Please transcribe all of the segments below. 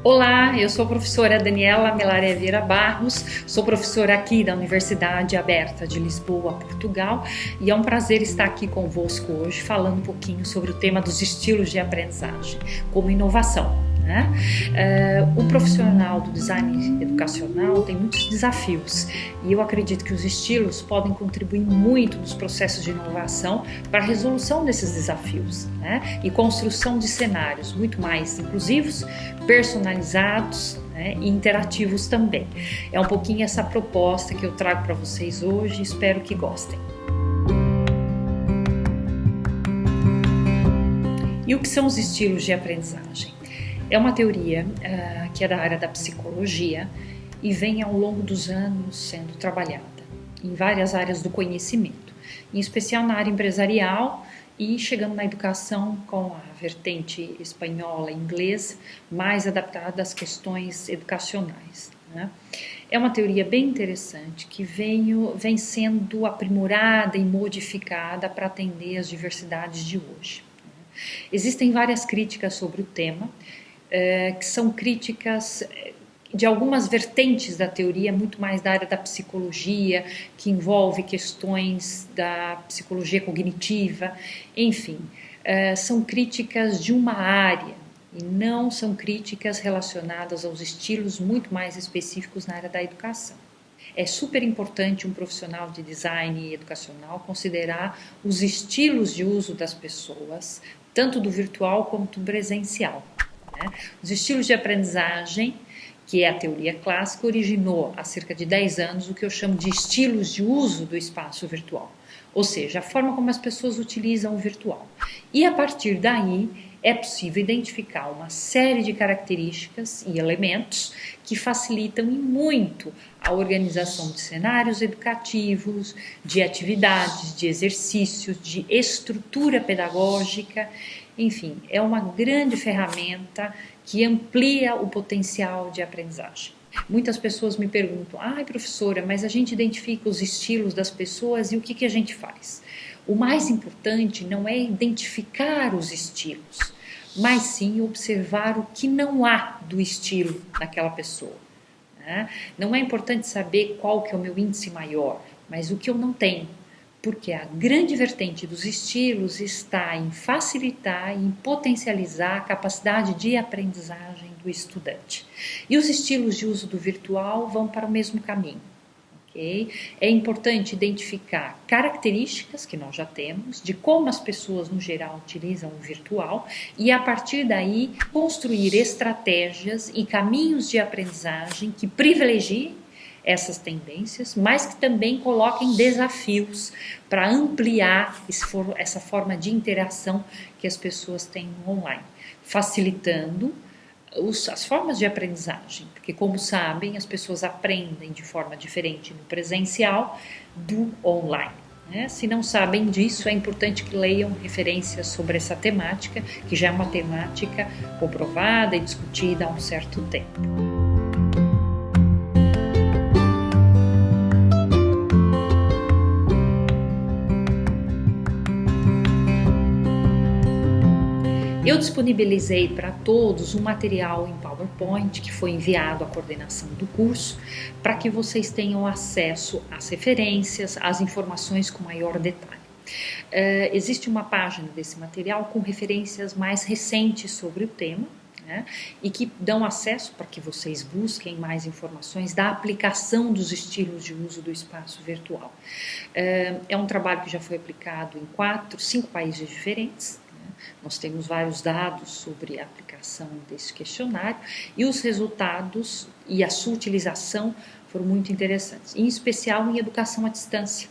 Olá, eu sou a professora Daniela Melaré Vieira Barros, sou professora aqui da Universidade Aberta de Lisboa, Portugal, e é um prazer estar aqui convosco hoje falando um pouquinho sobre o tema dos estilos de aprendizagem como inovação. O profissional do design educacional tem muitos desafios e eu acredito que os estilos podem contribuir muito nos processos de inovação para a resolução desses desafios, e construção de cenários muito mais inclusivos, personalizados, e interativos também. É um pouquinho essa proposta que eu trago para vocês hoje, espero que gostem. E o que são os estilos de aprendizagem? É uma teoria que é da área da psicologia e vem ao longo dos anos sendo trabalhada em várias áreas do conhecimento, em especial na área empresarial e chegando na educação com a vertente espanhola e inglesa mais adaptada às questões educacionais. É uma teoria bem interessante que vem sendo aprimorada e modificada para atender às diversidades de hoje. Existem várias críticas sobre o tema, que são críticas de algumas vertentes da teoria, muito mais da área da psicologia, que envolve questões da psicologia cognitiva, enfim, são críticas de uma área e não são críticas relacionadas aos estilos muito mais específicos na área da educação. É super importante um profissional de design educacional considerar os estilos de uso das pessoas, tanto do virtual quanto do presencial. Os estilos de aprendizagem, que é a teoria clássica, originou há cerca de 10 anos o que eu chamo de estilos de uso do espaço virtual, ou seja, a forma como as pessoas utilizam o virtual. E a partir daí é possível identificar uma série de características e elementos que facilitam muito a organização de cenários educativos, de atividades, de exercícios, de estrutura pedagógica. Enfim, é uma grande ferramenta que amplia o potencial de aprendizagem. Muitas pessoas me perguntam, professora, mas a gente identifica os estilos das pessoas e o que a gente faz? O mais importante não é identificar os estilos, mas sim observar o que não há do estilo naquela pessoa. Não é importante saber qual que é o meu índice maior, mas o que eu não tenho. Porque a grande vertente dos estilos está em facilitar e em potencializar a capacidade de aprendizagem do estudante. E os estilos de uso do virtual vão para o mesmo caminho. Okay? É importante identificar características que nós já temos, de como as pessoas no geral utilizam o virtual e a partir daí construir estratégias e caminhos de aprendizagem que privilegiem essas tendências, mas que também coloquem desafios para ampliar essa forma de interação que as pessoas têm no online, facilitando as formas de aprendizagem, porque como sabem, as pessoas aprendem de forma diferente no presencial do online. Se não sabem disso, é importante que leiam referências sobre essa temática, que já é uma temática comprovada e discutida há um certo tempo. Eu disponibilizei para todos um material em PowerPoint que foi enviado à coordenação do curso para que vocês tenham acesso às referências, às informações com maior detalhe. Existe uma página desse material com referências mais recentes sobre o tema, e que dão acesso para que vocês busquem mais informações da aplicação dos estilos de uso do espaço virtual. É um trabalho que já foi aplicado em 5 países diferentes. Nós temos vários dados sobre a aplicação desse questionário e os resultados e a sua utilização foram muito interessantes, em especial em educação à distância,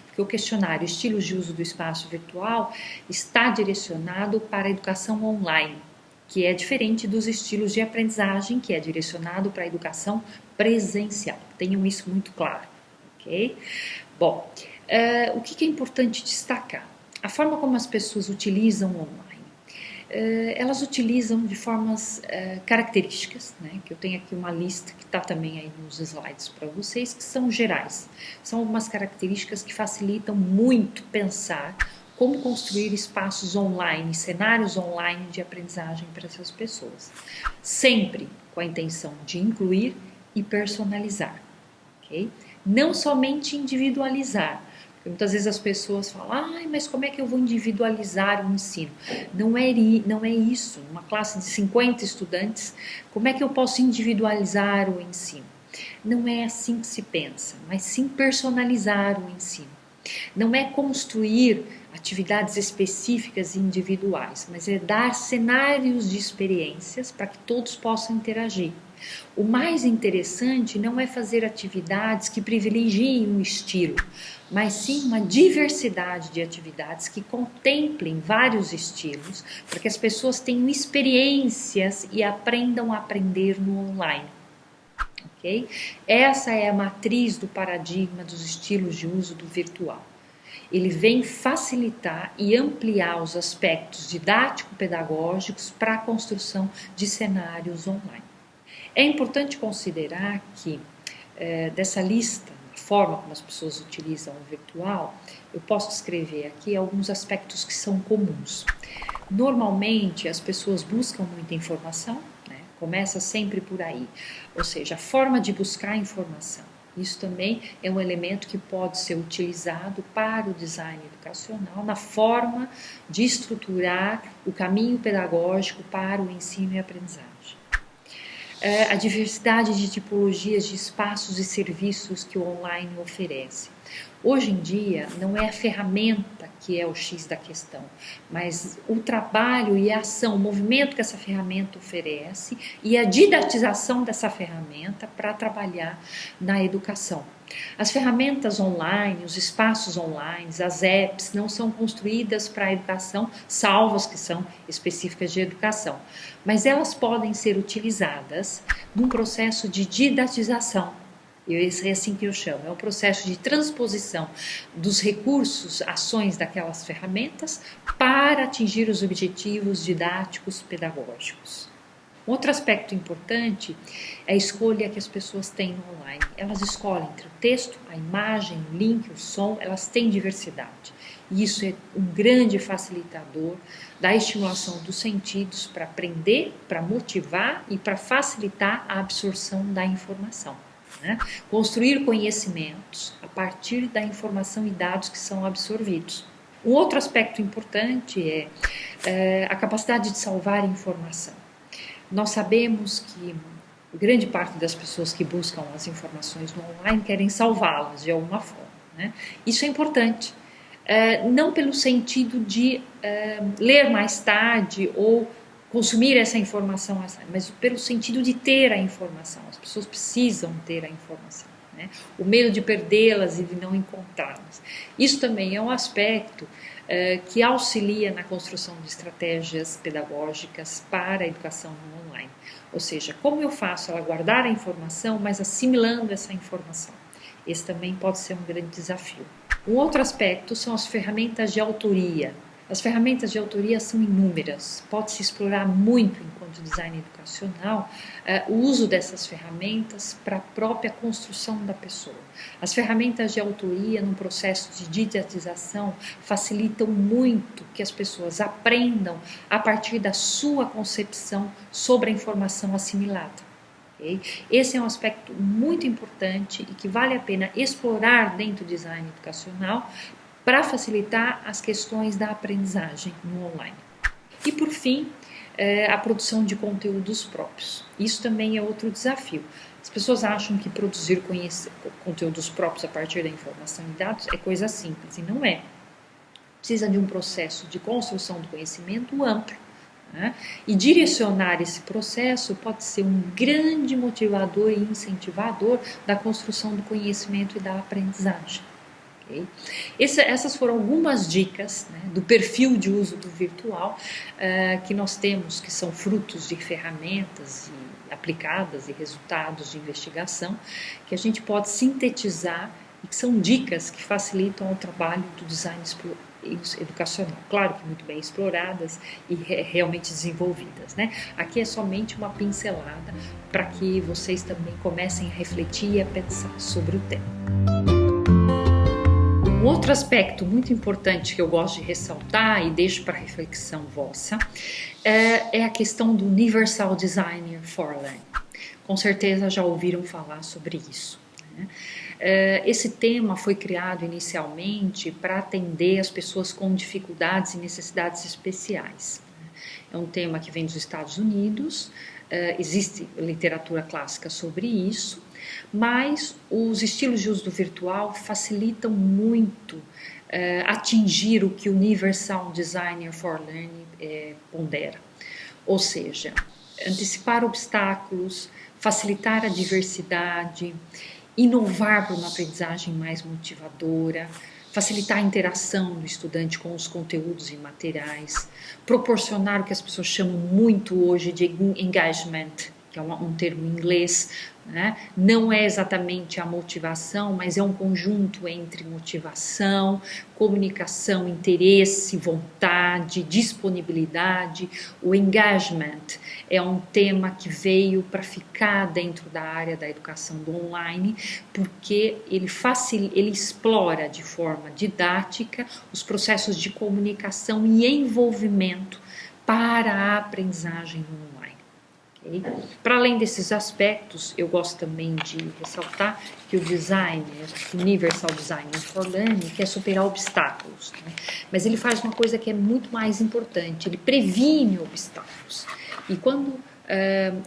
porque o questionário Estilos de Uso do Espaço Virtual está direcionado para a educação online, que é diferente dos estilos de aprendizagem, que é direcionado para a educação presencial. Tenham isso muito claro, ok? Bom, o que é importante destacar? A forma como as pessoas utilizam o online. Elas utilizam de formas características, que eu tenho aqui uma lista que está também aí nos slides para vocês, que são gerais. São algumas características que facilitam muito pensar como construir espaços online, cenários online de aprendizagem para essas pessoas. Sempre com a intenção de incluir e personalizar, ok? Não somente individualizar. Muitas vezes as pessoas falam, mas como é que eu vou individualizar o ensino? Não é isso. Uma classe de 50 estudantes, como é que eu posso individualizar o ensino? Não é assim que se pensa, mas sim personalizar o ensino. Não é construir atividades específicas e individuais, mas é dar cenários de experiências para que todos possam interagir. O mais interessante não é fazer atividades que privilegiem um estilo, mas sim uma diversidade de atividades que contemplem vários estilos, para que as pessoas tenham experiências e aprendam a aprender no online. Okay? Essa é a matriz do paradigma dos estilos de uso do virtual. Ele vem facilitar e ampliar os aspectos didático-pedagógicos para a construção de cenários online. É importante considerar que dessa lista, a forma como as pessoas utilizam o virtual, eu posso descrever aqui alguns aspectos que são comuns. Normalmente as pessoas buscam muita informação, né? Começa sempre por aí, ou seja, a forma de buscar informação. Isso também é um elemento que pode ser utilizado para o design educacional na forma de estruturar o caminho pedagógico para o ensino e aprendizagem. A diversidade de tipologias de espaços e serviços que o online oferece. Hoje em dia, não é a ferramenta que é o X da questão, mas o trabalho e a ação, o movimento que essa ferramenta oferece e a didatização dessa ferramenta para trabalhar na educação. As ferramentas online, os espaços online, as apps não são construídas para a educação, salvo as que são específicas de educação, mas elas podem ser utilizadas num processo de didatização. Esse é assim que eu chamo, é um processo de transposição dos recursos, ações daquelas ferramentas para atingir os objetivos didáticos pedagógicos. Outro aspecto importante é a escolha que as pessoas têm no online. Elas escolhem entre o texto, a imagem, o link, o som, elas têm diversidade. E isso é um grande facilitador da estimulação dos sentidos para aprender, para motivar e para facilitar a absorção da informação. Né? Construir conhecimentos a partir da informação e dados que são absorvidos. Um outro aspecto importante é a capacidade de salvar informação. Nós sabemos que grande parte das pessoas que buscam as informações no online querem salvá-las de alguma forma. Né? Isso é importante, não pelo sentido de ler mais tarde ou consumir essa informação, mas pelo sentido de ter a informação. As pessoas precisam ter a informação, né? O medo de perdê-las e de não encontrá-las. Isso também é um aspecto que auxilia na construção de estratégias pedagógicas para a educação no online. Ou seja, como eu faço ela guardar a informação, mas assimilando essa informação. Esse também pode ser um grande desafio. Um outro aspecto são as ferramentas de autoria. As ferramentas de autoria são inúmeras, pode-se explorar muito enquanto design educacional o uso dessas ferramentas para a própria construção da pessoa. As ferramentas de autoria no processo de didatização facilitam muito que as pessoas aprendam a partir da sua concepção sobre a informação assimilada. Okay? Esse é um aspecto muito importante e que vale a pena explorar dentro do design educacional para facilitar as questões da aprendizagem no online. E por fim, a produção de conteúdos próprios. Isso também é outro desafio. As pessoas acham que produzir conteúdos próprios a partir da informação e dados é coisa simples, e não é. Precisa de um processo de construção do conhecimento amplo, né? E direcionar esse processo pode ser um grande motivador e incentivador da construção do conhecimento e da aprendizagem. Okay? Essas foram algumas dicas, né, do perfil de uso do virtual que nós temos, que são frutos de ferramentas aplicadas e resultados de investigação, que a gente pode sintetizar e que são dicas que facilitam o trabalho do design educacional. Claro que muito bem exploradas e realmente desenvolvidas, né? Aqui é somente uma pincelada para que vocês também comecem a refletir e a pensar sobre o tema. Um outro aspecto muito importante que eu gosto de ressaltar e deixo para reflexão vossa é a questão do Universal Design for Learning. Com certeza já ouviram falar sobre isso, né? Esse tema foi criado inicialmente para atender as pessoas com dificuldades e necessidades especiais. É um tema que vem dos Estados Unidos, existe literatura clássica sobre isso, mas os estilos de uso do virtual facilitam muito atingir o que o Universal Designer for Learning pondera. Ou seja, antecipar obstáculos, facilitar a diversidade, inovar para uma aprendizagem mais motivadora, facilitar a interação do estudante com os conteúdos e materiais, proporcionar o que as pessoas chamam muito hoje de engagement, que é um termo em inglês, né? Não é exatamente a motivação, mas é um conjunto entre motivação, comunicação, interesse, vontade, disponibilidade. O engagement é um tema que veio para ficar dentro da área da educação do online, porque ele explora de forma didática os processos de comunicação e envolvimento para a aprendizagem no online. Para além desses aspectos, eu gosto também de ressaltar que o Universal Designer for Learning quer superar obstáculos, né? Mas ele faz uma coisa que é muito mais importante, ele previne obstáculos. E quando,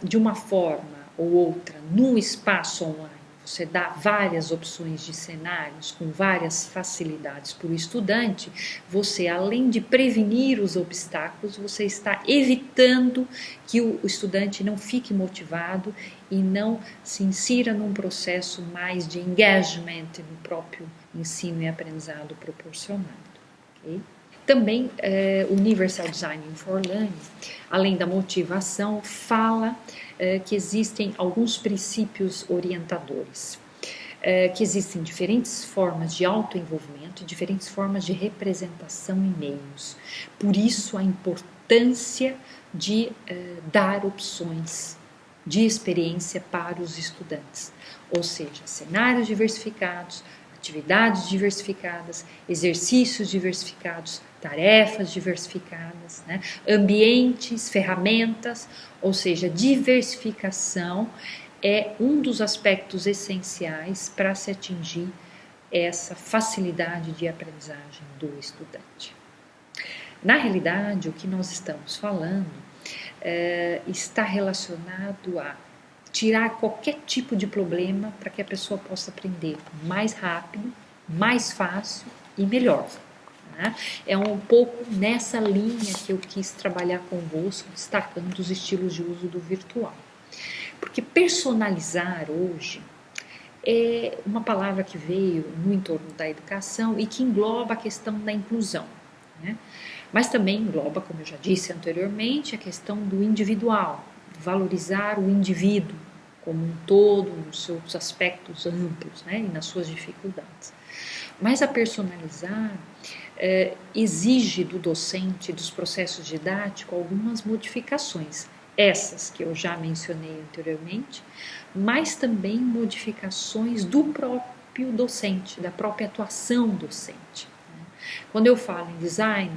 de uma forma ou outra, num espaço online, você dá várias opções de cenários com várias facilidades para o estudante, você, além de prevenir os obstáculos, você está evitando que o estudante não fique motivado e não se insira num processo mais de engagement no próprio ensino e aprendizado proporcionado. Okay? Também o Universal Design for Learning, além da motivação, fala que existem alguns princípios orientadores, que existem diferentes formas de autoenvolvimento, diferentes formas de representação em meios. Por isso a importância de dar opções de experiência para os estudantes, ou seja, cenários diversificados, atividades diversificadas, exercícios diversificados, tarefas diversificadas, né? Ambientes, ferramentas, ou seja, diversificação é um dos aspectos essenciais para se atingir essa facilidade de aprendizagem do estudante. Na realidade, o que nós estamos falando está relacionado a tirar qualquer tipo de problema para que a pessoa possa aprender mais rápido, mais fácil e melhor. Né? É um pouco nessa linha que eu quis trabalhar convosco, destacando os estilos de uso do virtual. Porque personalizar hoje é uma palavra que veio no entorno da educação e que engloba a questão da inclusão, né? Mas também engloba, como eu já disse anteriormente, a questão do individual, valorizar o indivíduo como um todo, nos seus aspectos amplos, né, e nas suas dificuldades. Mas a personalizar exige do docente, dos processos didáticos, algumas modificações, essas que eu já mencionei anteriormente, mas também modificações do próprio docente, da própria atuação docente. Quando eu falo em design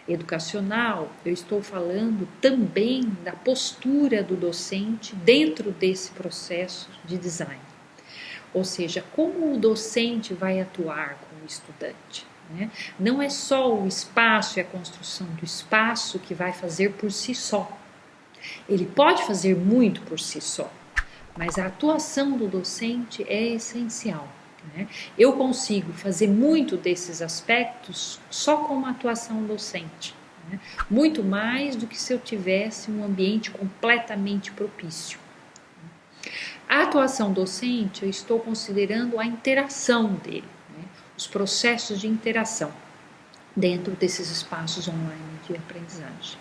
educacional, eu estou falando também da postura do docente dentro desse processo de design. Ou seja, como o docente vai atuar com o estudante, né? Não é só o espaço e a construção do espaço que vai fazer por si só. Ele pode fazer muito por si só, mas a atuação do docente é essencial. Eu consigo fazer muito desses aspectos só com uma atuação docente, né? Muito mais do que se eu tivesse um ambiente completamente propício. A atuação docente, eu estou considerando a interação dele, né? Os processos de interação dentro desses espaços online de aprendizagem.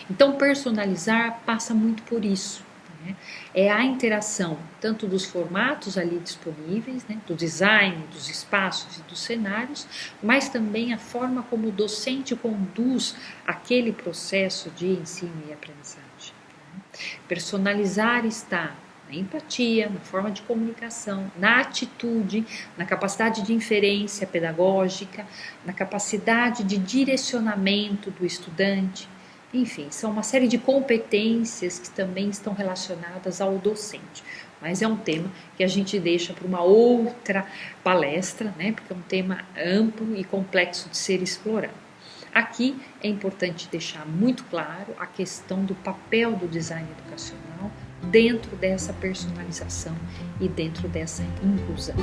Então, personalizar passa muito por isso. É a interação tanto dos formatos ali disponíveis, né, do design, dos espaços e dos cenários, mas também a forma como o docente conduz aquele processo de ensino e aprendizagem. Personalizar está na empatia, na forma de comunicação, na atitude, na capacidade de inferência pedagógica, na capacidade de direcionamento do estudante. Enfim, são uma série de competências que também estão relacionadas ao docente. Mas é um tema que a gente deixa para uma outra palestra, né? Porque é um tema amplo e complexo de ser explorado. Aqui é importante deixar muito claro a questão do papel do design educacional dentro dessa personalização e dentro dessa inclusão.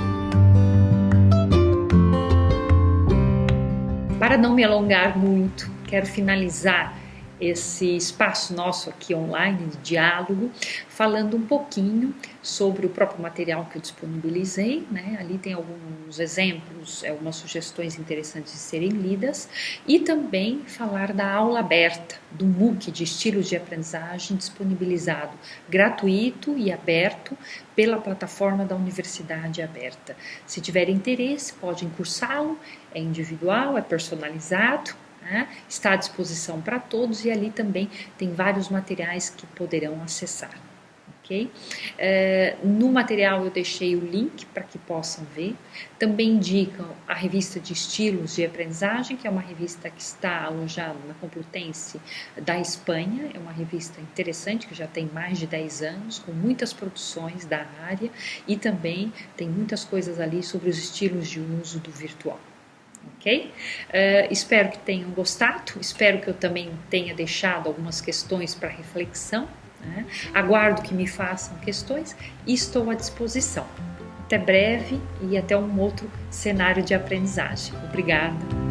Para não me alongar muito, quero finalizar esse espaço nosso aqui online de diálogo, falando um pouquinho sobre o próprio material que eu disponibilizei, né? Ali tem alguns exemplos, algumas sugestões interessantes de serem lidas, e também falar da aula aberta, do MOOC de estilos de aprendizagem disponibilizado gratuito e aberto pela plataforma da Universidade Aberta. Se tiver interesse, pode cursá-lo, é individual, é personalizado, está à disposição para todos e ali também tem vários materiais que poderão acessar. Okay? No material eu deixei o link para que possam ver. Também indicam a revista de estilos de aprendizagem, que é uma revista que está alojada na Complutense da Espanha. É uma revista interessante que já tem mais de 10 anos, com muitas produções da área e também tem muitas coisas ali sobre os estilos de uso do virtual. Ok? Espero que tenham gostado, espero que eu também tenha deixado algumas questões para reflexão, né? Aguardo que me façam questões e estou à disposição. Até breve e até um outro cenário de aprendizagem. Obrigada!